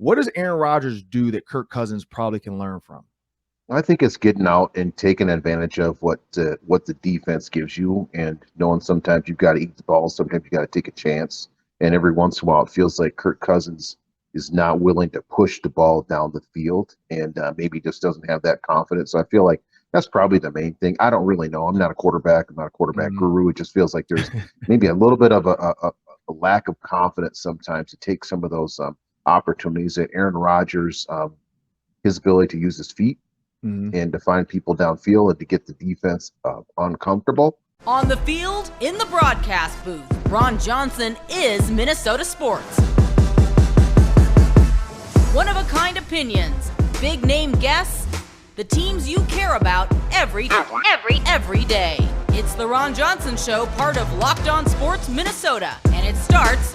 What does Aaron Rodgers do that Kirk Cousins probably can learn from? I think it's getting out and taking advantage of what the defense gives you, and knowing sometimes you've got to eat the ball, sometimes you got to take a chance, and every once in a while it feels like Kirk Cousins is not willing to push the ball down the field, and maybe just doesn't have that confidence. So I feel like that's probably the main thing. I don't really know. I'm not a quarterback. I'm not a quarterback Mm. guru. It just feels like there's maybe a little bit of a lack of confidence sometimes to take some of those opportunities that Aaron Rodgers, his ability to use his feet Mm. and to find people downfield and to get the defense uncomfortable. On the field, in the broadcast booth, Ron Johnson is Minnesota sports. One-of-a-kind opinions, big-name guests, the teams you care about every day. It's the Ron Johnson Show, part of Locked On Sports Minnesota, and it starts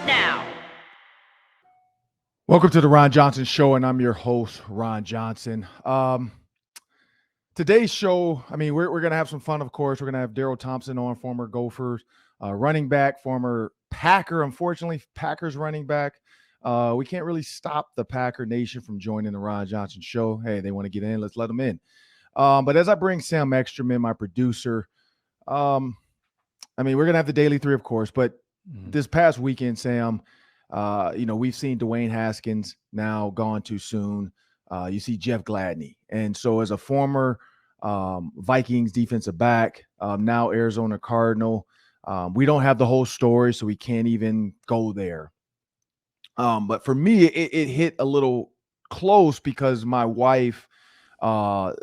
now. Welcome to the Ron Johnson Show, and I'm your host, Ron Johnson. Today's show, I mean, we're going to have some fun, of course. We're going to have Darrell Thompson on, former Gophers running back, former Packer, unfortunately, Packers running back. We can't really stop the Packer Nation from joining the Ron Johnson Show. Hey, they want to get in, let's let them in. But as I bring Sam Ekstrom in, my producer, I mean, we're going to have the Daily Three, of course, but this past weekend, Sam, we've seen Dwayne Haskins now gone too soon. You see Jeff Gladney. And so as a former Vikings defensive back, now Arizona Cardinal, we don't have the whole story, so we can't even go there. But for me, it hit a little close because my wife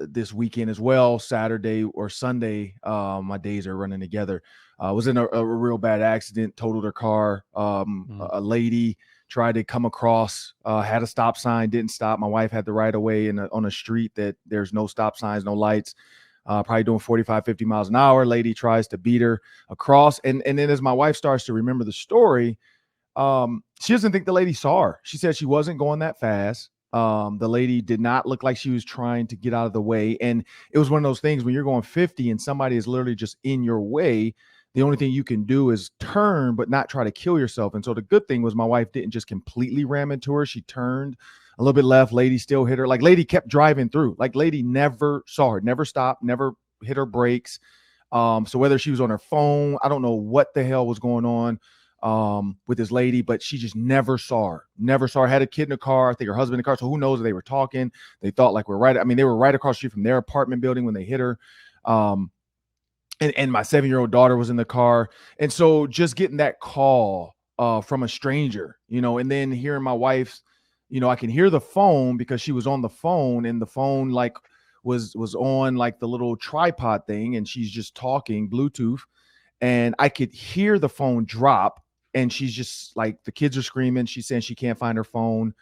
this weekend as well, Saturday or Sunday, my days are running together, was in a real bad accident, totaled her car. A lady tried to come across, had a stop sign, didn't stop. My wife had the right of way on a street that there's no stop signs, no lights, probably doing 45, 50 miles an hour. Lady tries to beat her across. And then as my wife starts to remember the story, she doesn't think the lady saw her. She said she wasn't going that fast. The lady did not look like she was trying to get out of the way. And it was one of those things when you're going 50 and somebody is literally just in your way, the only thing you can do is turn, but not try to kill yourself. And so the good thing was my wife didn't just completely ram into her. She turned a little bit left. Lady still hit her. Like, lady kept driving through. Like, lady never saw her, never stopped, never hit her brakes. So whether she was on her phone, I don't know what the hell was going on with this lady, but she just never saw her, had a kid in the car. I think her husband in the car. So who knows if they were talking, they thought like they were right across the street from their apartment building when they hit her. And my 7-year-old daughter was in the car. And so just getting that call from a stranger, and then hearing my wife's, I can hear the phone because she was on the phone, and the phone like was on like the little tripod thing, and she's just talking Bluetooth, and I could hear the phone drop. And she's just like, the kids are screaming. She's saying she can't find her phone.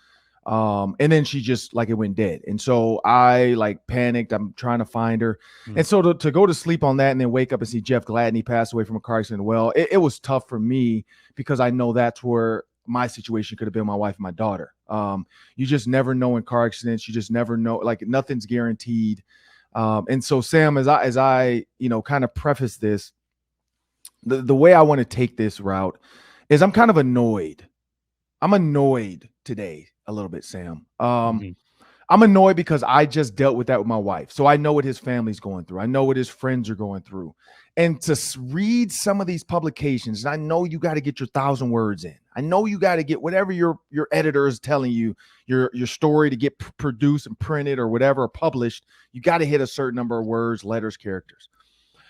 And then she just like, it went dead. And so I like panicked. I'm trying to find her. And so to go to sleep on that and then wake up and see Jeff Gladney pass away from a car accident, well, it was tough for me because I know that's where my situation could have been, my wife and my daughter. You just never know in car accidents. You just never know, like nothing's guaranteed. And so Sam, as I kind of preface this, the way I want to take this route is I'm kind of annoyed. I'm annoyed today a little bit, Sam. I'm annoyed because I just dealt with that with my wife. So I know what his family's going through. I know what his friends are going through. And to read some of these publications, and I know you got to get your 1,000 words in. I know you got to get whatever your editor is telling you, your story to get produced and printed or whatever, or published. You got to hit a certain number of words, letters, characters.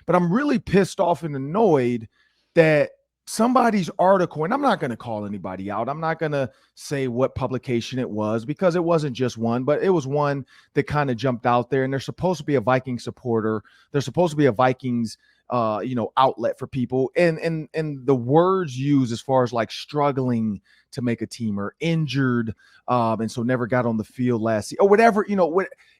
But I'm really pissed off and annoyed that somebody's article, and I'm not going to call anybody out. I'm not going to say what publication it was because it wasn't just one, but it was one that kind of jumped out there. And they're supposed to be a Viking supporter. They're supposed to be a Vikings, outlet for people. And the words used as far as like struggling to make a team or injured, and so never got on the field last season or whatever.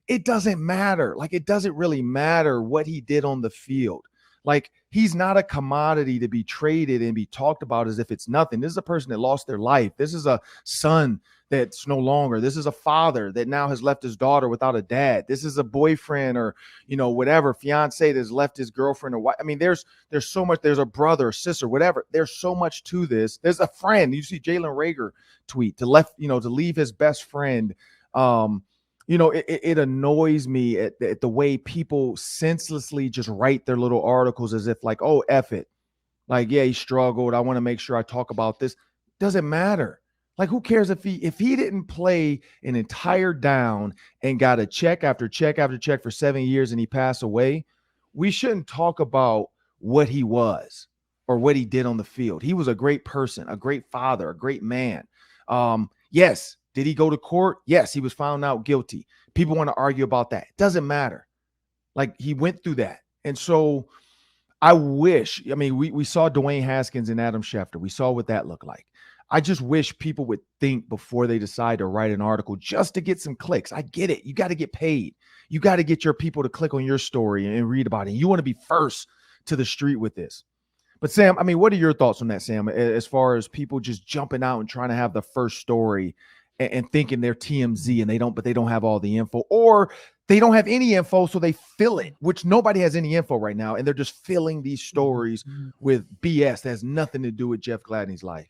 It doesn't matter. Like, it doesn't really matter what he did on the field. Like, he's not a commodity to be traded and be talked about as if it's nothing. This is a person that lost their life. This is a son that's no longer. This is a father that now has left his daughter without a dad. This is a boyfriend or, whatever, fiance that's left his girlfriend or wife. I mean, there's so much. There's a brother or sister, whatever. There's so much to this. There's a friend. You see Jalen Reagor tweet to leave his best friend. It annoys me at the way people senselessly just write their little articles as if like, oh, F it. Like, yeah, he struggled. I want to make sure I talk about this. Doesn't matter. Like, who cares if he didn't play an entire down and got a check after check after check for 7 years and he passed away? We shouldn't talk about what he was or what he did on the field. He was a great person, a great father, a great man. Yes. Did he go to court? Yes, he was found out guilty. People want to argue about that. It doesn't matter. Like, he went through that. And so I wish, we saw Dwayne Haskins and Adam Schefter. We saw what that looked like. I just wish people would think before they decide to write an article just to get some clicks. I get it. You got to get paid. You got to get your people to click on your story and read about it. You want to be first to the street with this. But Sam, what are your thoughts on that, Sam, as far as people just jumping out and trying to have the first story and thinking they're TMZ and they don't have all the info, or they don't have any info, so they fill it, which nobody has any info right now, and they're just filling these stories with BS that has nothing to do with Jeff Gladney's life.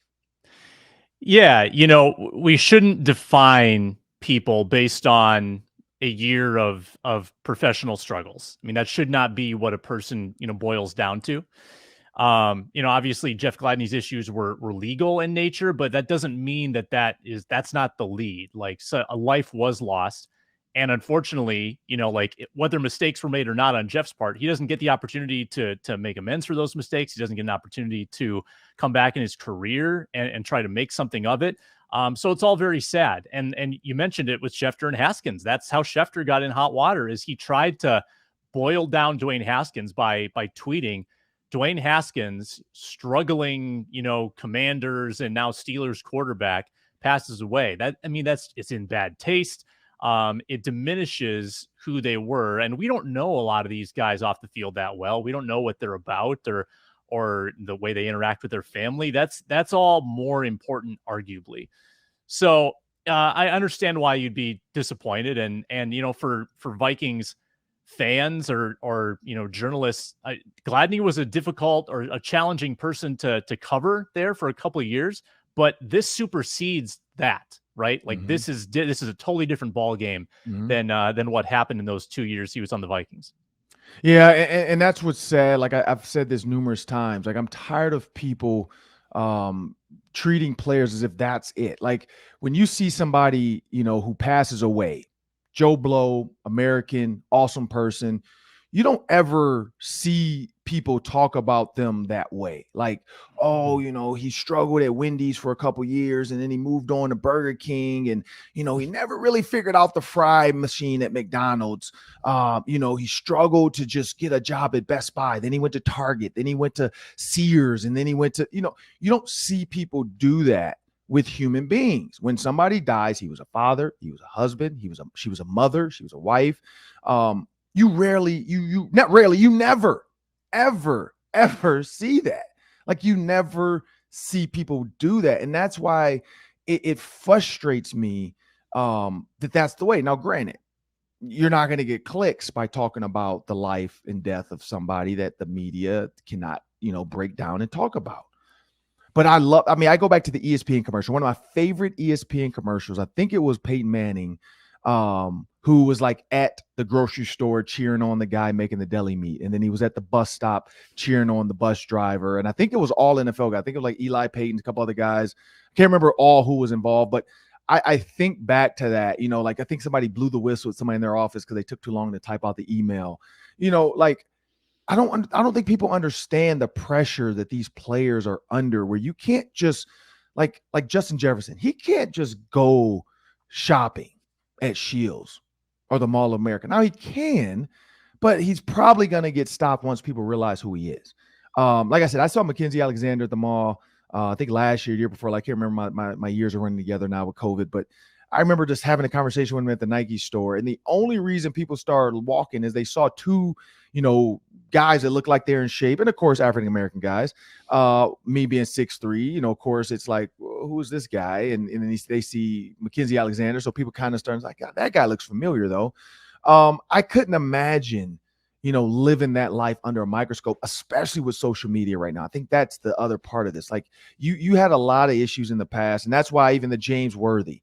Yeah, we shouldn't define people based on a year of professional struggles. That should not be what a person, boils down to. Obviously Jeff Gladney's issues were legal in nature, but that doesn't mean that's not the lead. Like, so a life was lost. And unfortunately, whether mistakes were made or not on Jeff's part, he doesn't get the opportunity to make amends for those mistakes. He doesn't get an opportunity to come back in his career and try to make something of it. So it's all very sad. And you mentioned it with Schefter and Haskins. That's how Schefter got in hot water, is he tried to boil down Dwayne Haskins by tweeting Dwayne Haskins, struggling, Commanders and now Steelers quarterback, passes away. It's in bad taste. It diminishes who they were. And we don't know a lot of these guys off the field that well. We don't know what they're about or the way they interact with their family. That's all more important, arguably. So I understand why you'd be disappointed. And for Vikings fans or journalists, Gladney was a difficult or a challenging person to cover there for a couple of years, but this supersedes that. Right? Like, this is a totally different ball game than what happened in those 2 years he was on the Vikings. Yeah, and that's what's sad. Like, I've said this numerous times. Like, I'm tired of people treating players as if that's it. Like, when you see somebody, who passes away, Joe Blow, American, awesome person, you don't ever see people talk about them that way. Like, oh, he struggled at Wendy's for a couple years and then he moved on to Burger King and, he never really figured out the fry machine at McDonald's. He struggled to just get a job at Best Buy. Then he went to Target. Then he went to Sears. And then he went to, you don't see people do that with human beings. When somebody dies, he was a father, he was a husband, she was a mother, she was a wife. You never, ever see that. Like, you never see people do that. And that's why it frustrates me that's the way. Now, granted, you're not going to get clicks by talking about the life and death of somebody that the media cannot, break down and talk about. But I go back to the ESPN commercial. One of my favorite ESPN commercials, I think it was Peyton Manning, who was like at the grocery store cheering on the guy making the deli meat. And then he was at the bus stop cheering on the bus driver. And I think it was all NFL guys. I think it was like Eli Payton, a couple other guys. I can't remember all who was involved, but I think back to that, I think somebody blew the whistle with somebody in their office because they took too long to type out the email. I don't think people understand the pressure that these players are under, where you can't just like Justin Jefferson. He can't just go shopping at Shields or the Mall of America. Now he can, but he's probably going to get stopped once people realize who he is. Like I said, I saw Mackenzie Alexander at the mall, I think last year before, I can't remember, my years are running together now with COVID, but I remember just having a conversation with him at the Nike store, and the only reason people started walking is they saw two, guys that look like they're in shape, and of course African-American guys, me being 6'3", of course it's like, well, who is this guy? And then they see Mackenzie Alexander, so people kind of start like, God, that guy looks familiar though. I couldn't imagine, living that life under a microscope, especially with social media right now. I think that's the other part of this. Like you had a lot of issues in the past, and that's why even the James Worthy,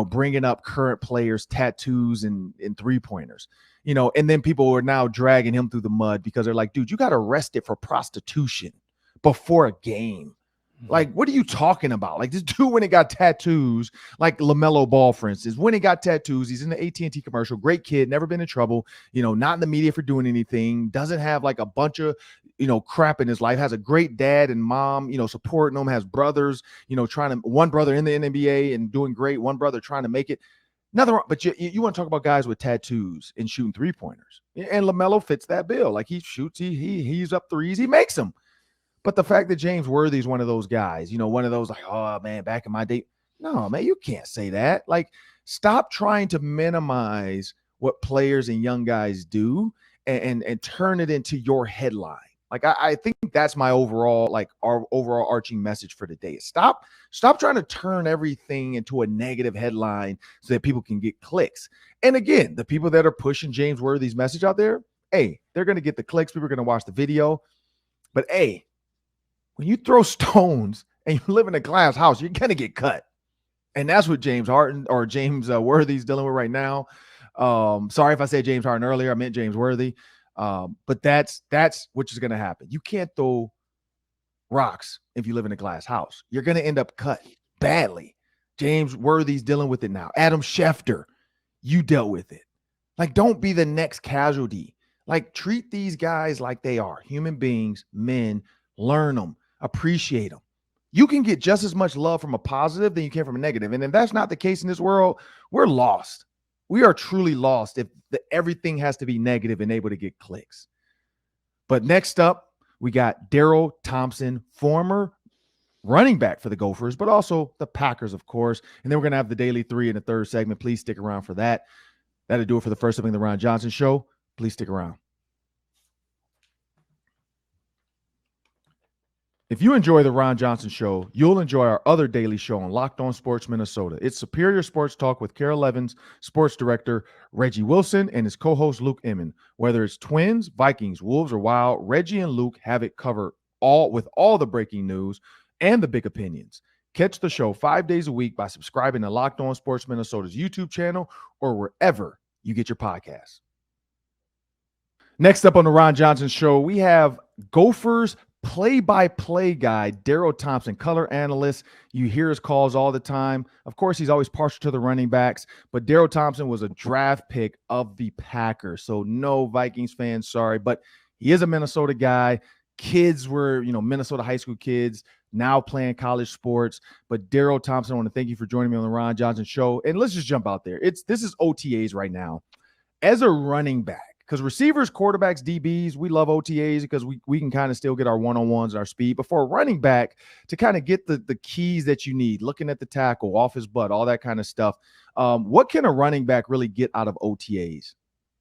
bringing up current players, tattoos and three-pointers, and then people are now dragging him through the mud because they're like, dude, you got arrested for prostitution before a game. Like, what are you talking about? Like, this dude, when he got tattoos, like LaMelo Ball, for instance, when he got tattoos, he's in the AT&T commercial, great kid, never been in trouble, not in the media for doing anything, doesn't have like a bunch of, crap in his life, has a great dad and mom, supporting him, has brothers, one brother in the NBA and doing great, one brother trying to make it. Nothing wrong, but you want to talk about guys with tattoos and shooting three-pointers. And LaMelo fits that bill. Like, he shoots, he's up threes, he makes them. But the fact that James Worthy is one of those guys, one of those like, oh, man, back in my day. No, man, you can't say that. Like, stop trying to minimize what players and young guys do and turn it into your headline. Like, I think that's my overall, like, our overall arching message for today. Stop trying to turn everything into a negative headline so that people can get clicks. And again, the people that are pushing James Worthy's message out there, hey, they're going to get the clicks. People are going to watch the video. But, hey, when you throw stones and you live in a glass house, you're going to get cut. And that's what James Worthy's dealing with right now. Sorry if I said James Harden earlier. I meant James Worthy. But that's what is going to happen. You can't throw rocks if you live in a glass house. You're going to end up cut badly. James Worthy's dealing with it now. Adam Schefter, you dealt with it. Like, don't be the next casualty. Like, treat these guys like they are human beings, men. Learn them. Appreciate them. You can get just as much love from a positive than you can from a negative. And if that's not the case in this world, we're lost. We are truly lost if everything has to be negative and able to get clicks. But next up, we got Darrell Thompson, former running back for the Gophers, but also the Packers, of course. And then we're going to have the Daily 3 in the third segment. Please stick around for that. That'll do it for the first segment of the Ron Johnson Show. Please stick around. If you enjoy the Ron Johnson Show, you'll enjoy our other daily show on Locked On Sports Minnesota. It's Superior Sports Talk with Carol Evans, sports director Reggie Wilson, and his co-host Luke Emmon. Whether it's Twins, Vikings, Wolves, or Wild, Reggie and Luke have it covered with all the breaking news and the big opinions. Catch the show 5 days a week by subscribing to Locked On Sports Minnesota's YouTube channel or wherever you get your podcasts. Next up on the Ron Johnson Show, we have Gophers play-by-play guy, Darrell Thompson, color analyst. You hear his calls all the time. Of course, he's always partial to the running backs, but Darrell Thompson was a draft pick of the Packers. So no Vikings fans, sorry, but he is a Minnesota guy. Kids were, Minnesota high school kids, now playing college sports. But Darrell Thompson, I want to thank you for joining me on the Ron Johnson Show. And let's just jump out there. This is OTAs right now. As a running back, because receivers, quarterbacks, DBs, we love OTAs because we can kind of still get our one-on-ones and our speed. But for a running back, to kind of get the keys that you need, looking at the tackle, off his butt, all that kind of stuff, what can a running back really get out of OTAs?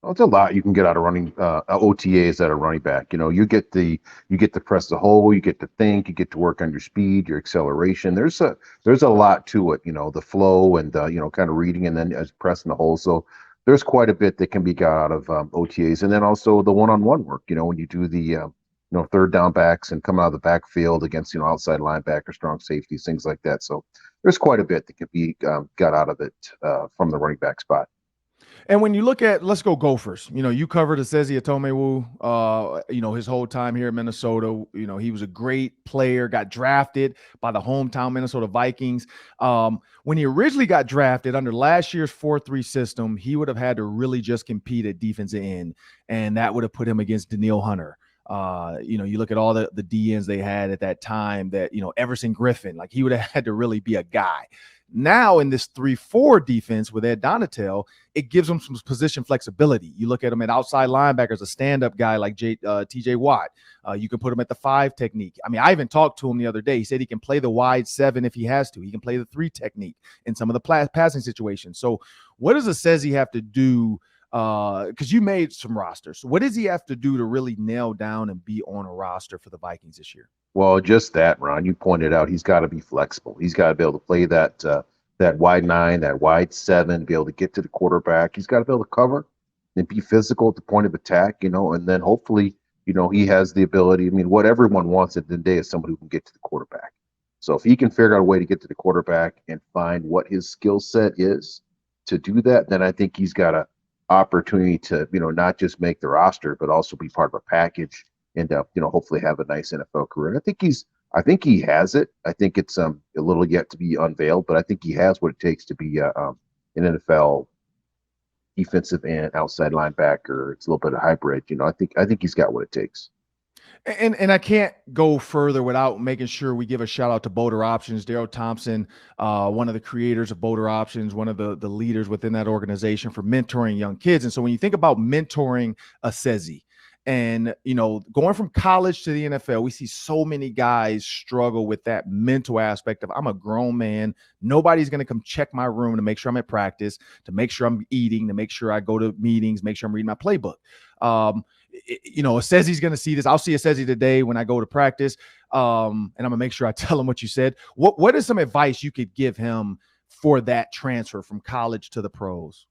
Well, it's a lot you can get out of running OTAs at a running back. You get to press the hole, you get to think, you get to work on your speed, your acceleration. There's a lot to it. The flow and kind of reading and then pressing the hole. So there's quite a bit that can be got out of OTAs, and then also the one-on-one work. When you do the third down backs and come out of the backfield against outside linebacker, strong safeties, things like that. So there's quite a bit that can be got out of it from the running back spot. And when you look at, let's go Gophers, you covered Asezi Atomewu, his whole time here in Minnesota. He was a great player, got drafted by the hometown Minnesota Vikings. When he originally got drafted under last year's 4-3 system, he would have had to really just compete at defensive end, and that would have put him against Danielle Hunter. You look at all the DNs they had at that time that, Everson Griffin, like he would have had to really be a guy. Now in this 3-4 defense with Ed Donatel, it gives them some position flexibility. You look at him at outside linebackers, a stand-up guy like TJ Watt. You can put him at the 5 technique. I mean, I even talked to him the other day. He said he can play the wide 7 if he has to. He can play the 3 technique in some of the passing situations. So what does Esezi have to do? Because you made some rosters. So what does he have to do to really nail down and be on a roster for the Vikings this year? Well, just that, Ron. You pointed out he's got to be flexible. He's got to be able to play that wide 9, that wide 7, be able to get to the quarterback. He's got to be able to cover and be physical at the point of attack, and then hopefully, he has the ability. I mean, what everyone wants at the end of the day is somebody who can get to the quarterback. So if he can figure out a way to get to the quarterback and find what his skill set is to do that, then I think he's got an opportunity to, not just make the roster, but also be part of a package and, hopefully have a nice NFL career. And I think he has it. I think it's a little yet to be unveiled, but I think he has what it takes to be an NFL defensive and outside linebacker. It's a little bit of hybrid. I think he's got what it takes. And I can't go further without making sure we give a shout out to Boulder Options. Darrell Thompson, one of the creators of Boulder Options, one of the leaders within that organization for mentoring young kids. And so when you think about mentoring Esezi and, going from college to the NFL, we see so many guys struggle with that mental aspect of I'm a grown man. Nobody's going to come check my room to make sure I'm at practice, to make sure I'm eating, to make sure I go to meetings, make sure I'm reading my playbook. Esezi's going to see this. I'll see Esezi today when I go to practice. And I'm going to make sure I tell him what you said. What is some advice you could give him for that transfer from college to the pros?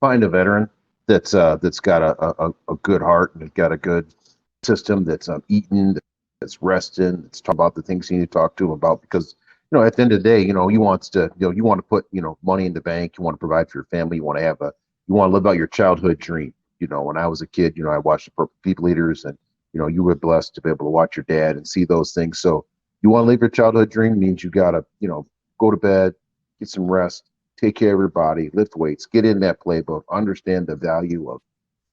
Find a veteran that's got a good heart and got a good system, that's eating, that's resting, that's talking about the things you need to talk to him about, because at the end of the day, he wants to, you want to put money in the bank, you want to provide for your family, you want to live out your childhood dream. When I was a kid, I watched the Purple People Eaters, and you were blessed to be able to watch your dad and see those things. So you want to live your childhood dream means you got to go to bed, get some rest, take care of your body, lift weights, get in that playbook, understand the value of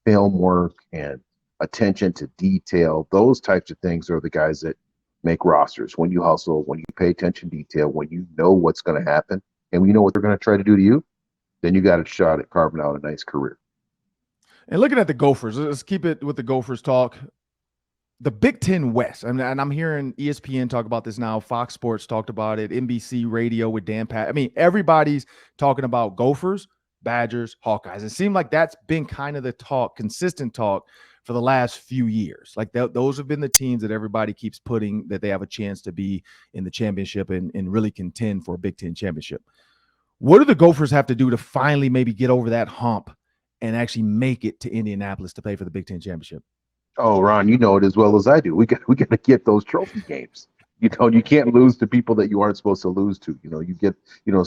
film work and attention to detail. Those types of things are the guys that make rosters. When you hustle, when you pay attention to detail, when you know what's going to happen and we know what they're going to try to do to you, then you got a shot at carving out a nice career. And looking at the Gophers, let's keep it with the Gophers talk. The Big Ten West, and I'm hearing ESPN talk about this now. Fox Sports talked about it. NBC Radio with Dan Pat. I mean, everybody's talking about Gophers, Badgers, Hawkeyes. It seemed like that's been kind of the talk, consistent talk for the last few years. Like those have been the teams that everybody keeps putting that they have a chance to be in the championship and really contend for a Big Ten championship. What do the Gophers have to do to finally maybe get over that hump and actually make it to Indianapolis to play for the Big Ten championship? Oh, Ron, you know it as well as I do. We got to get those trophy games. You can't lose to people that you aren't supposed to lose to. You get,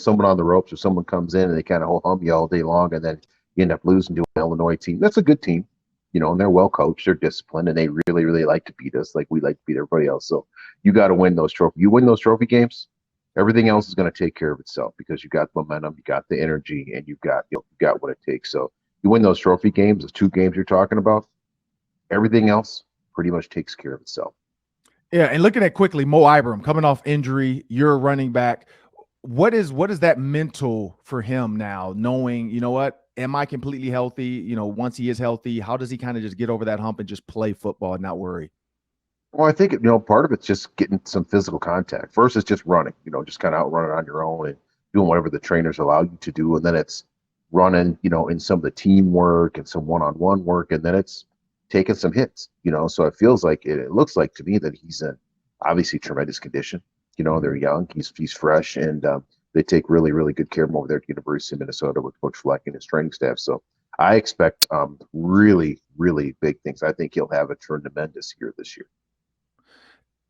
someone on the ropes or someone comes in and they kind of hum you all day long, and then you end up losing to an Illinois team. That's a good team, and they're well coached, they're disciplined, and they really, really like to beat us like we like to beat everybody else. So you got to win those trophies. You win those trophy games, everything else is going to take care of itself because you got momentum, you got the energy, and you got what it takes. So you win those trophy games, those 2 games you're talking about, everything else pretty much takes care of itself. Yeah, and looking at quickly, Mo Ibram coming off injury, you're a running back. What is that mental for him now, knowing, am I completely healthy? Once he is healthy, how does he kind of just get over that hump and just play football and not worry? Well, I think, part of it's just getting some physical contact. First, it's just running, just kind of out running on your own and doing whatever the trainers allow you to do. And then it's running, in some of the teamwork and some one-on-one work. And then it's taking some hits, so it feels like it looks like to me that he's in obviously tremendous condition. They're young, he's fresh, and they take really, really good care of him over there at the University of Minnesota with Coach Fleck and his training staff. So I expect really, really big things. I think he'll have a tremendous year this year.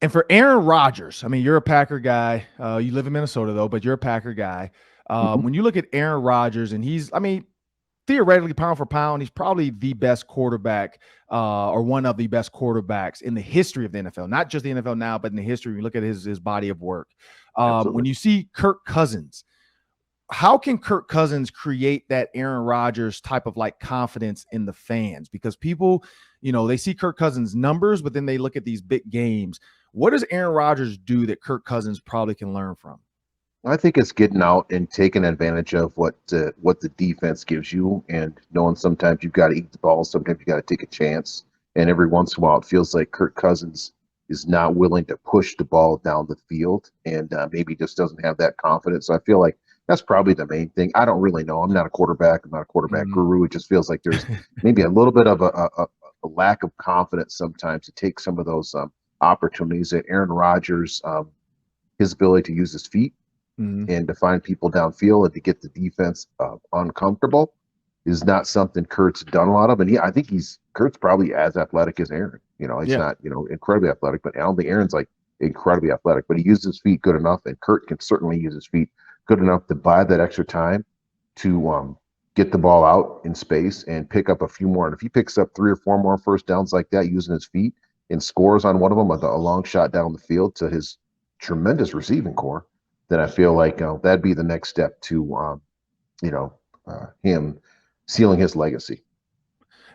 And for Aaron Rodgers, I mean, you're a Packer guy. You live in Minnesota though, but you're a Packer guy. When you look at Aaron Rodgers, and he's, theoretically, pound for pound, he's probably the best quarterback or one of the best quarterbacks in the history of the NFL, not just the NFL now, but in the history. You look at his body of work. When you see Kirk Cousins, how can Kirk Cousins create that Aaron Rodgers type of confidence in the fans? Because people, they see Kirk Cousins' numbers, but then they look at these big games. What does Aaron Rodgers do that Kirk Cousins probably can learn from? I think it's getting out and taking advantage of what the defense gives you, and knowing sometimes you've got to eat the ball, sometimes you got to take a chance, and every once in a while it feels like Kirk Cousins is not willing to push the ball down the field, and maybe just doesn't have that confidence. So I feel like that's probably the main thing. I don't really know. I'm not a quarterback. I'm not a quarterback guru. It just feels like there's maybe a little bit of a lack of confidence sometimes to take some of those opportunities. That Aaron Rodgers, his ability to use his feet and to find people downfield and to get the defense uncomfortable is not something Kurt's done a lot of. And I think Kurt's probably as athletic as Aaron. He's not, incredibly athletic, but I don't think Aaron's like incredibly athletic, but he uses his feet good enough, and Kurt can certainly use his feet good enough to buy that extra time to get the ball out in space and pick up a few more. And if he picks up 3 or 4 more first downs like that using his feet and scores on one of them, a long shot down the field to his tremendous receiving core, then I feel like that'd be the next step to him sealing his legacy.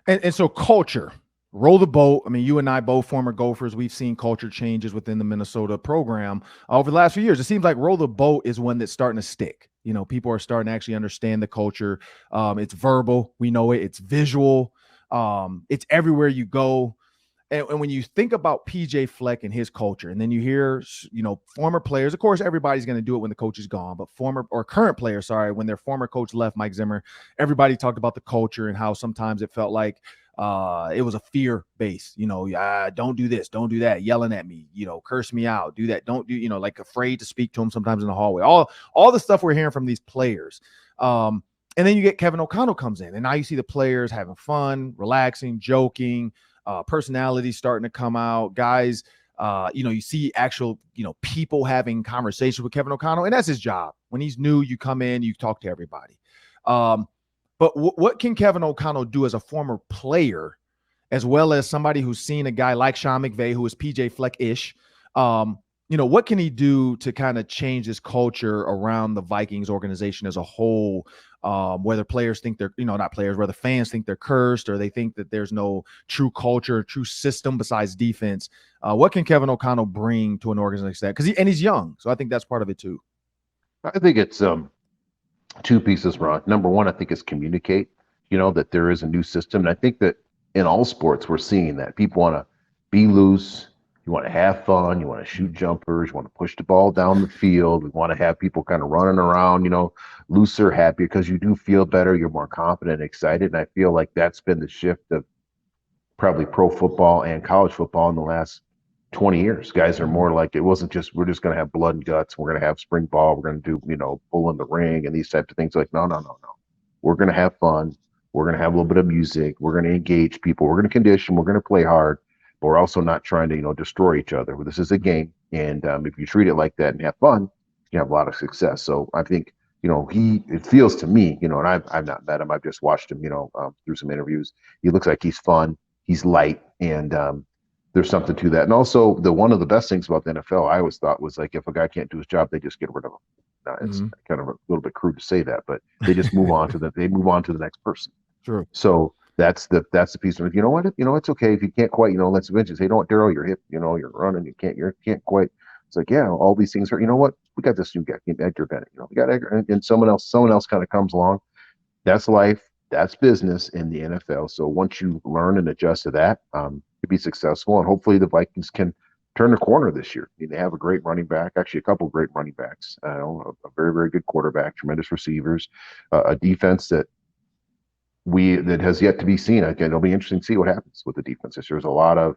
And so culture, roll the boat. I mean, you and I, both former Gophers, we've seen culture changes within the Minnesota program over the last few years. It seems like roll the boat is one that's starting to stick. People are starting to actually understand the culture. It's verbal. We know it. It's visual. It's everywhere you go. And when you think about PJ Fleck and his culture, and then you hear, former players, of course, everybody's going to do it when the coach is gone, but current players, when their former coach left, Mike Zimmer, everybody talked about the culture and how sometimes it felt like it was a fear base, don't do this, don't do that, yelling at me, curse me out, do that, don't do, like afraid to speak to him sometimes in the hallway, all the stuff we're hearing from these players. And then you get Kevin O'Connell comes in, and now you see the players having fun, relaxing, joking, personalities starting to come out, guys. You see actual, people having conversations with Kevin O'Connell, and that's his job. When he's new, you come in, you talk to everybody. But what can Kevin O'Connell do as a former player, as well as somebody who's seen a guy like Sean McVay, who is PJ Fleck-ish? What can he do to kind of change this culture around the Vikings organization as a whole? Whether players think they're, not players, whether fans think they're cursed, or they think that there's no true culture, true system besides defense. What can Kevin O'Connell bring to an organization like that? Because he's young, so I think that's part of it too. I think it's 2 pieces, Ron. Number one, I think is communicate. That there is a new system, and I think that in all sports we're seeing that people want to be loose. You want to have fun. You want to shoot jumpers. You want to push the ball down the field. We want to have people kind of running around, looser, happy, because you do feel better. You're more confident, excited. And I feel like that's been the shift of probably pro football and college football in the last 20 years. Guys are more like, it wasn't just, we're just going to have blood and guts. We're going to have spring ball. We're going to do, bull in the ring and these types of things. Like, no. We're going to have fun. We're going to have a little bit of music. We're going to engage people. We're going to condition. We're going to play hard. But we're also not trying to, destroy each other. This is a game, and if you treat it like that and have fun, you have a lot of success. So I think, it feels to me, and I've not met him. I've just watched him, through some interviews. He looks like he's fun, he's light, and there's something to that. And also, one of the best things about the NFL, I always thought, was like, if a guy can't do his job, they just get rid of him. Now, it's kind of a little bit crude to say that, but they just move on to the next person. True. So that's the piece of it. You know what? It's okay if you can't quite, let's eventually say, Darrell, you're hip, you're running, you can't quite. It's like, yeah, all these things are, what? We got this new guy, Edgar Bennett, we got Edgar, and someone else kind of comes along. That's life. That's business in the NFL. So once you learn and adjust to that, you'll be successful. And hopefully the Vikings can turn the corner this year. They have a great running back, actually a couple of great running backs, a very, very good quarterback, tremendous receivers, a defense that has yet to be seen. Again, it'll be interesting to see what happens with the defense. There's a lot of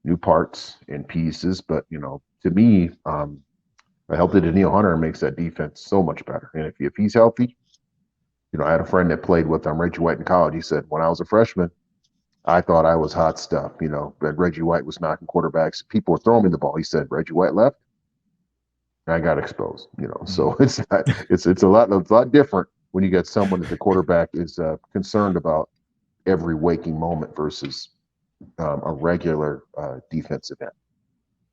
new parts and pieces, but to me, a healthy Daniil Hunter makes that defense so much better. And if he's healthy, I had a friend that played with Reggie White in college. He said, when I was a freshman, I thought I was hot stuff. But Reggie White was knocking quarterbacks. People were throwing me the ball. He said, Reggie White left, I got exposed. So it's a lot different when you get someone that the quarterback is concerned about every waking moment versus a regular defensive end.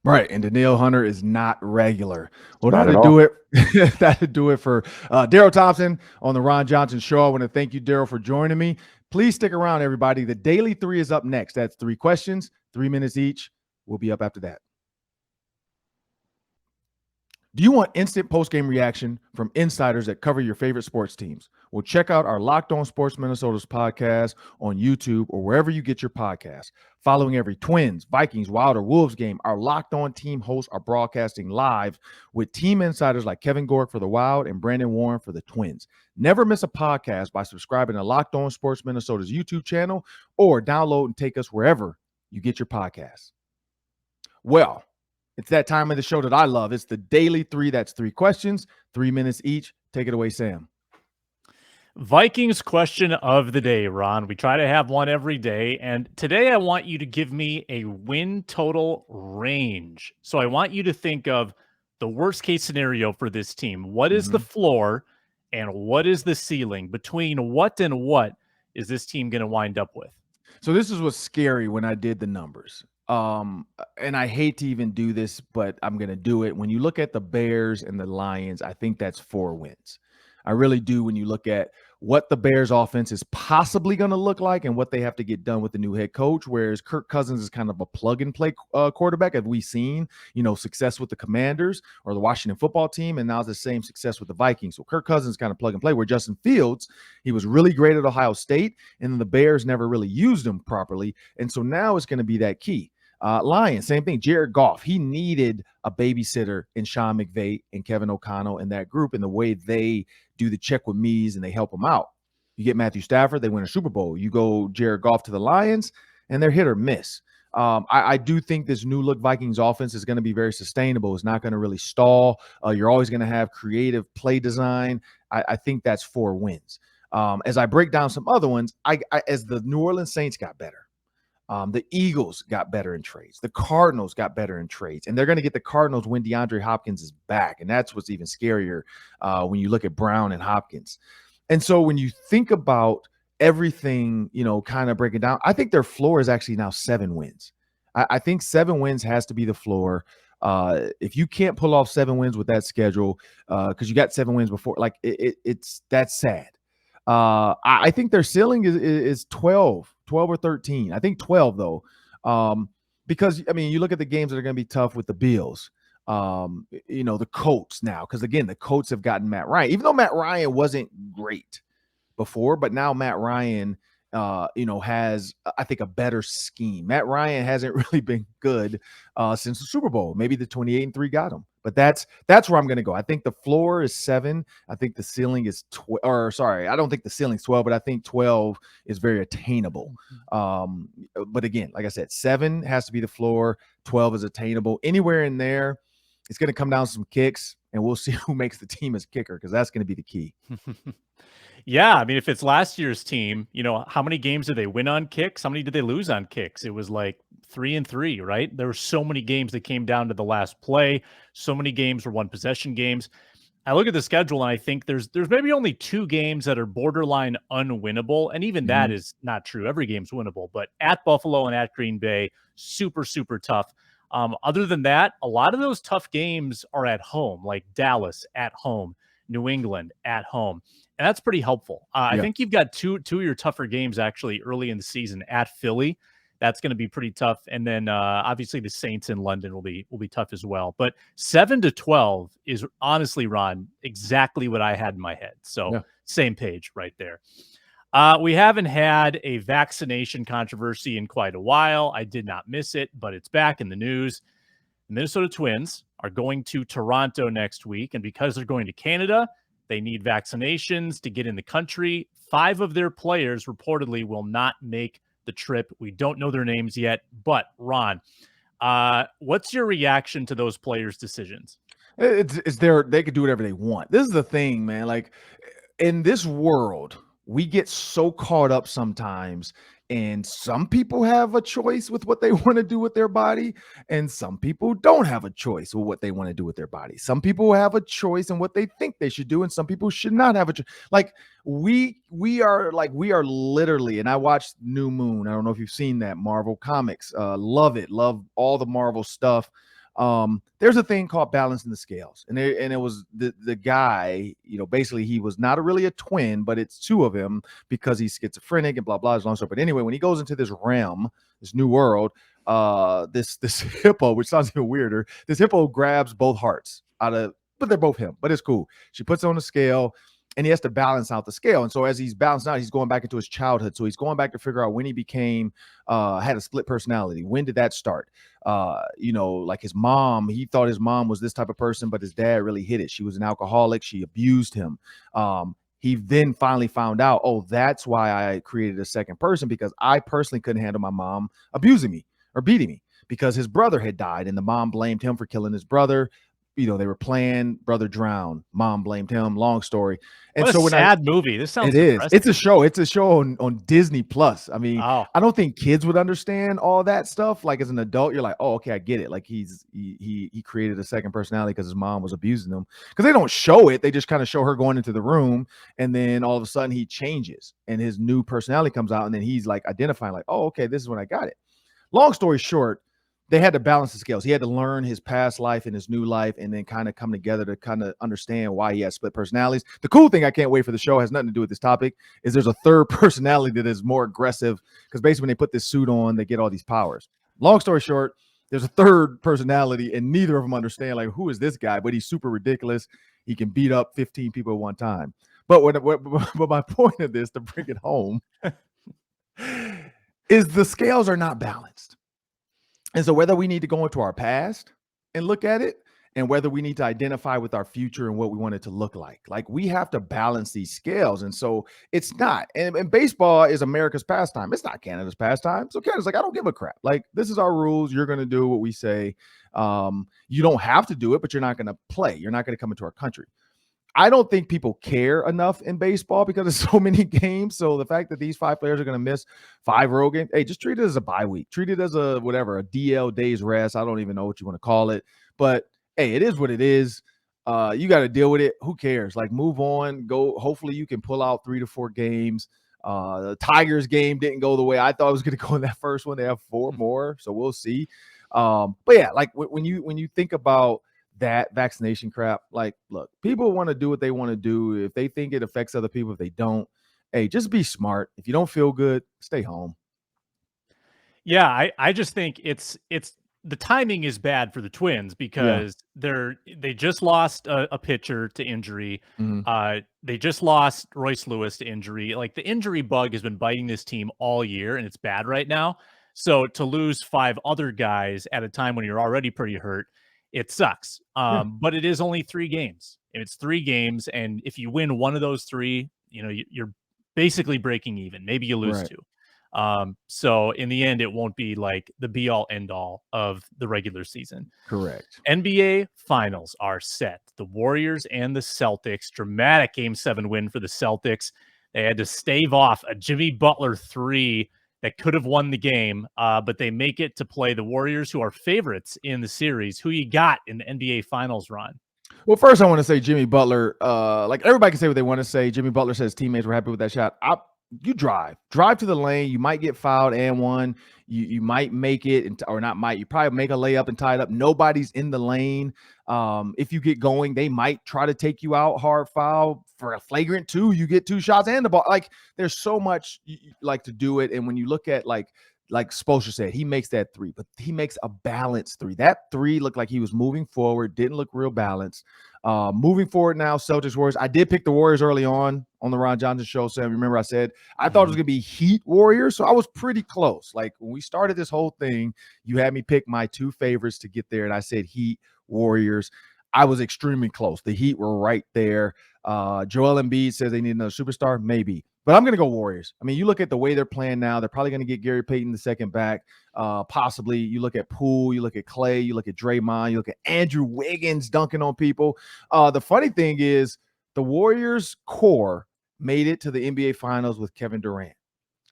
Right, and Daniil Hunter is not regular. Well, that'll do it for Darrell Thompson on the Ron Johnson Show. I want to thank you, Darrell, for joining me. Please stick around, everybody. The Daily 3 is up next. That's 3 questions, 3 minutes each. We'll be up after that. Do you want instant post-game reaction from insiders that cover your favorite sports teams? Well, check out our Locked On Sports Minnesota's podcast on YouTube or wherever you get your podcasts. Following every Twins, Vikings, Wild, or Wolves game, our Locked On team hosts are broadcasting live with team insiders like Kevin Gork for the Wild and Brandon Warren for the Twins. Never miss a podcast by subscribing to Locked On Sports Minnesota's YouTube channel or download and take us wherever you get your podcasts. Well, it's that time of the show that I love. It's the Daily 3. That's 3 questions, 3 minutes each. Take it away, Sam. Vikings question of the day, Ron. We try to have one every day. And today I want you to give me a win total range. So I want you to think of the worst case scenario for this team. What is the floor and what is the ceiling? Between what and what is this team going to wind up with? So this is what's scary when I did the numbers. And I hate to even do this, but I'm going to do it. When you look at the Bears and the Lions, I think that's 4 wins. I really do. When you look at what the Bears offense is possibly going to look like and what they have to get done with the new head coach, whereas Kirk Cousins is kind of a plug and play quarterback. Have we seen, success with the Commanders or the Washington football team, and now the same success with the Vikings. So Kirk Cousins kind of plug and play, where Justin Fields, he was really great at Ohio State, and the Bears never really used him properly. And so now it's going to be that key. Lions, same thing. Jared Goff, he needed a babysitter in Sean McVay and Kevin O'Connell and that group, and the way they do the check with me's and they help him out. You get Matthew Stafford, they win a Super Bowl. You go Jared Goff to the Lions, and they're hit or miss. I do think this new look Vikings offense is going to be very sustainable. It's not going to really stall. You're always going to have creative play design. I think that's 4 wins. As I break down some other ones, as the New Orleans Saints got better, the Eagles got better in trades. The Cardinals got better in trades. And they're going to get the Cardinals when DeAndre Hopkins is back. And that's what's even scarier when you look at Brown and Hopkins. And so when you think about everything, kind of break it down, I think their floor is actually now 7 wins. I think 7 wins has to be the floor. If you can't pull off 7 wins with that schedule, because you got 7 wins before, that's sad. I think their ceiling is 12 or 13. I think 12 though. Because you look at the games that are going to be tough with the Bills, the Colts now, because again, the Colts have gotten Matt Ryan, even though Matt Ryan wasn't great before, but now Matt Ryan, has, I think, a better scheme. Matt Ryan hasn't really been good since the Super Bowl. Maybe the 28-3 got him. But that's where I'm going to go. I think the floor is 7. I think the ceiling is 12. I don't think the ceiling's 12, but I think 12 is very attainable. But again, like I said, 7 has to be the floor. 12 is attainable. Anywhere in there, it's going to come down to some kicks, and we'll see who makes the team as kicker, because that's going to be the key. Yeah, if it's last year's team, how many games did they win on kicks? How many did they lose on kicks? It was like 3-3, right? There were so many games that came down to the last play. So many games were 1-possession games. I look at the schedule and I think there's maybe only 2 games that are borderline unwinnable, and even that is not true. Every game's winnable, but at Buffalo and at Green Bay, super, super tough. Other than that, a lot of those tough games are at home, like Dallas at home, New England at home. And that's pretty helpful. I think you've got two of your tougher games actually early in the season at Philly. That's going to be pretty tough. And then obviously the Saints in London will be tough as well. But 7-12 is honestly, Ron, exactly what I had in my head. So same page right there. We haven't had a vaccination controversy in quite a while. I did not miss it, but it's back in the news. The Minnesota Twins are going to Toronto next week. And because they're going to Canada, they need vaccinations to get in the country. 5 of their players reportedly will not make the trip. We don't know their names yet, but Ron, what's your reaction to those players' decisions? They could do whatever they want. This is the thing, man. Like, in this world, we get so caught up sometimes, and some people have a choice with what they want to do with their body, and some people don't have a choice with what they want to do with their body. Some people have a choice in what they think they should do, and some people should not have a choice. Like, we are literally, and I watched New Moon. I don't know if you've seen that, Marvel Comics. Love it. Love all the Marvel stuff. There's a thing called balancing the scales, and it was the guy, basically he was not really a twin, but it's 2 of him because he's schizophrenic and blah blah. Long story. But anyway, when he goes into this realm, this new world, this hippo, which sounds even weirder, this hippo grabs both hearts out of but they're both him. But it's cool. She puts it on the scale, and he has to balance out the scale. And so as he's balancing out, he's going back into his childhood. So he's going back to figure out when he became, had a split personality. When did that start? Like his mom, he thought his mom was this type of person, but his dad really hid it. She was an alcoholic. She abused him. He then finally found out, oh, that's why I created a second person, because I personally couldn't handle my mom abusing me or beating me, because his brother had died and the mom blamed him for killing his brother. They were playing, brother drowned, mom blamed him, long story. And what so a sad movie. This sounds depressing. It's a show on Disney Plus. I mean, Oh. I don't think kids would understand all that stuff. Like as an adult, you're like, oh, okay, I get it. Like he created a second personality because his mom was abusing him. Because they don't show it. They just kind of show her going into the room, and then all of a sudden he changes and his new personality comes out, and then he's like identifying like, oh, okay, this is when I got it. Long story short, they had to balance the scales. He had to learn his past life and his new life, and then kind of come together to kind of understand why he has split personalities. The cool thing, I can't wait for the show, has nothing to do with this topic, is there's a third personality that is more aggressive, because basically when they put this suit on, they get all these powers. Long story short, there's a third personality, and neither of them understand, like, who is this guy? But he's super ridiculous. He can beat up 15 people at one time. But but my point of this, to bring it home, is the scales are not balanced. And so whether we need to go into our past and look at it, and whether we need to identify with our future and what we want it to look like we have to balance these scales. And so it's not, and baseball is America's pastime. It's not Canada's pastime. So Canada's like, I don't give a crap. Like, this is our rules. You're going to do what we say. You don't have to do it, but you're not going to play. You're not going to come into our country. I don't think people care enough in baseball because there's so many games. So the fact that these 5 players are going to miss 5 road games, hey, just treat it as a bye week. Treat it as a DL, days rest. I don't even know what you want to call it. But, hey, it is what it is. You got to deal with it. Who cares? Like, move on. Go. Hopefully you can pull out 3 to 4 games. The Tigers game didn't go the way I thought it was going to go in that first one. They have 4 more, so we'll see. But, yeah, like when you think about that vaccination crap, like, look, people want to do what they want to do. If they think it affects other people, if they don't, hey, just be smart. If you don't feel good, stay home. Yeah, I just think it's the timing is bad for the Twins, because they just lost a pitcher to injury. Mm-hmm. They just lost Royce Lewis to injury. Like, the injury bug has been biting this team all year, and it's bad right now. So to lose 5 other guys at a time when you're already pretty hurt, it sucks. But it is only 3 games. It's 3 games, and if you win one of those 3, you're basically breaking even. Maybe you lose 2. So in the end, it won't be like the be all end all of the regular season. Correct. NBA finals are set. The Warriors and the Celtics. Dramatic Game 7 win for the Celtics. They had to stave off a Jimmy Butler 3 that could have won the game, but they make it to play the Warriors, who are favorites in the series. Who you got in the NBA finals run? Well, first I want to say Jimmy Butler, like, everybody can say what they want to say. Jimmy Butler says teammates were happy with that shot. You drive to the lane. You might get fouled and one. You might make it, or not might. You probably make a layup and tie it up. Nobody's in the lane. If you get going, they might try to take you out. Hard foul for a flagrant 2. You get 2 shots and the ball. Like, there's so much like to do it. And when you look at like Spoelstra said, he makes that 3, but he makes a balanced 3. That 3 looked like he was moving forward. Didn't look real balanced. Moving forward now, Celtics Warriors. I did pick the Warriors early on the Ron Johnson show. So remember I said I thought it was going to be Heat Warriors. So I was pretty close. Like, when we started this whole thing, you had me pick my 2 favorites to get there, and I said Heat Warriors. I was extremely close. The Heat were right there. Joel Embiid says they need another superstar. Maybe. But I'm going to go Warriors. I mean, you look at the way they're playing now. They're probably going to get Gary Payton the second back. Possibly. You look at Poole. You look at Clay. You look at Draymond. You look at Andrew Wiggins dunking on people. The funny thing is the Warriors core made it to the NBA Finals with Kevin Durant.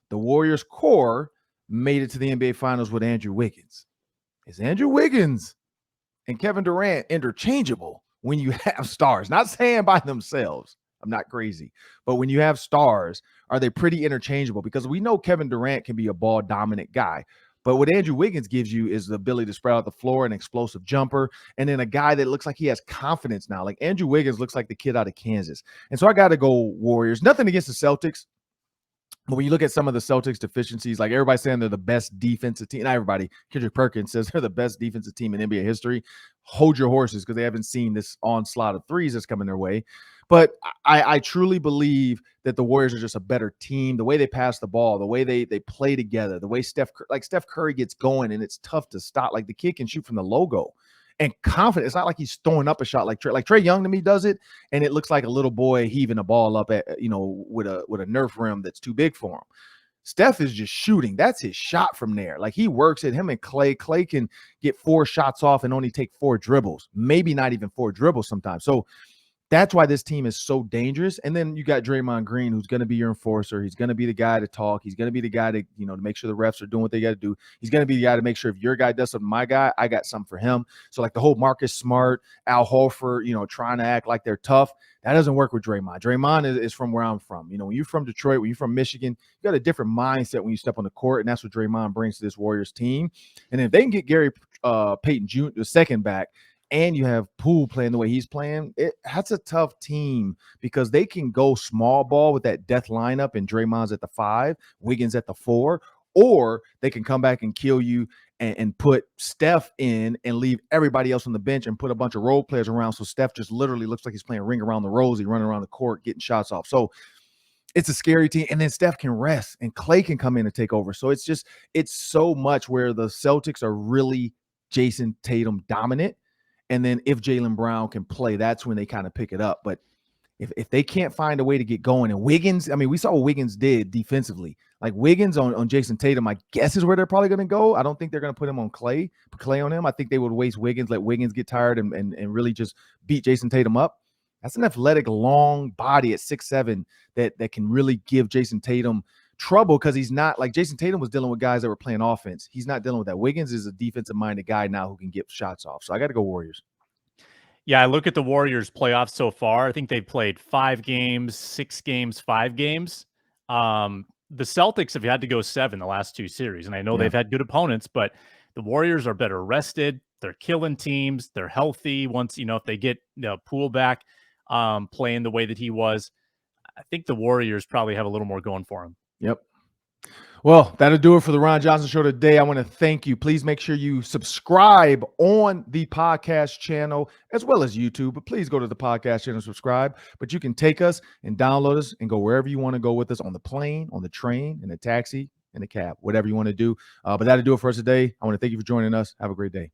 The Warriors core made it to the NBA Finals with Andrew Wiggins. Is Andrew Wiggins and Kevin Durant interchangeable when you have stars? Not saying by themselves. I'm not crazy. But when you have stars, are they pretty interchangeable? Because we know Kevin Durant can be a ball dominant guy. But what Andrew Wiggins gives you is the ability to spread out the floor, an explosive jumper, and then a guy that looks like he has confidence now. Like, Andrew Wiggins looks like the kid out of Kansas. And so I got to go Warriors. Nothing against the Celtics. But when you look at some of the Celtics deficiencies, like everybody's saying they're the best defensive team, not everybody, Kendrick Perkins says they're the best defensive team in NBA history. Hold your horses because they haven't seen this onslaught of threes that's coming their way. But I truly believe that the Warriors are just a better team. The way they pass the ball, the way they play together, the way Steph Curry gets going and it's tough to stop. Like the kid can shoot from the logo and confident. It's not like he's throwing up a shot like Trae Young to me does it, and it looks like a little boy heaving a ball up at with a Nerf rim that's too big for him. Steph is just shooting. That's his shot from there. Like he works at him and Clay. Clay can get 4 shots off and only take 4 dribbles, maybe not even 4 dribbles sometimes. So that's why this team is so dangerous. And then you got Draymond Green, who's going to be your enforcer. He's going to be the guy to talk. He's going to be the guy to, to make sure the refs are doing what they got to do. He's going to be the guy to make sure if your guy does something, my guy, I got something for him. So like the whole Marcus Smart, Al Horford, trying to act like they're tough, that doesn't work with Draymond. Draymond is from where I'm from. When you're from Detroit, when you're from Michigan, you got a different mindset when you step on the court, and that's what Draymond brings to this Warriors team. And if they can get Gary Payton Jr., the second back, and you have Poole playing the way he's playing, that's a tough team because they can go small ball with that death lineup and Draymond's at the 5, Wiggins at the 4, or they can come back and kill you and put Steph in and leave everybody else on the bench and put a bunch of role players around. So Steph just literally looks like he's playing Ring Around the Rosie, running around the court, getting shots off. So it's a scary team. And then Steph can rest and Clay can come in and take over. So it's so much where the Celtics are really Jason Tatum dominant. And then if Jaylen Brown can play, that's when they kind of pick it up. But if they can't find a way to get going, and Wiggins, I mean, we saw what Wiggins did defensively. Like Wiggins on Jason Tatum, I guess is where they're probably going to go. I don't think they're going to put him on Clay on him. I think they would waste Wiggins, let Wiggins get tired and really just beat Jason Tatum up. That's an athletic, long body at 6'7" that can really give Jason Tatum trouble because he's not like Jason Tatum was dealing with guys that were playing offense. He's not dealing with that. Wiggins is a defensive-minded guy now who can get shots off. So I got to go Warriors. Yeah, I look at the Warriors playoffs so far. I think they've played 5 games, 6 games, 5 games. The Celtics have had to go 7 the last 2 series, and I know they've had good opponents, but the Warriors are better rested. They're killing teams. They're healthy. Once, if they get Poole back playing the way that he was, I think the Warriors probably have a little more going for them. Yep. Well, that'll do it for the Ron Johnson Show today. I want to thank you. Please make sure you subscribe on the podcast channel as well as YouTube. But please go to the podcast channel and subscribe. But you can take us and download us and go wherever you want to go with us, on the plane, on the train, in the taxi, in the cab, whatever you want to do. But that'll do it for us today. I want to thank you for joining us. Have a great day.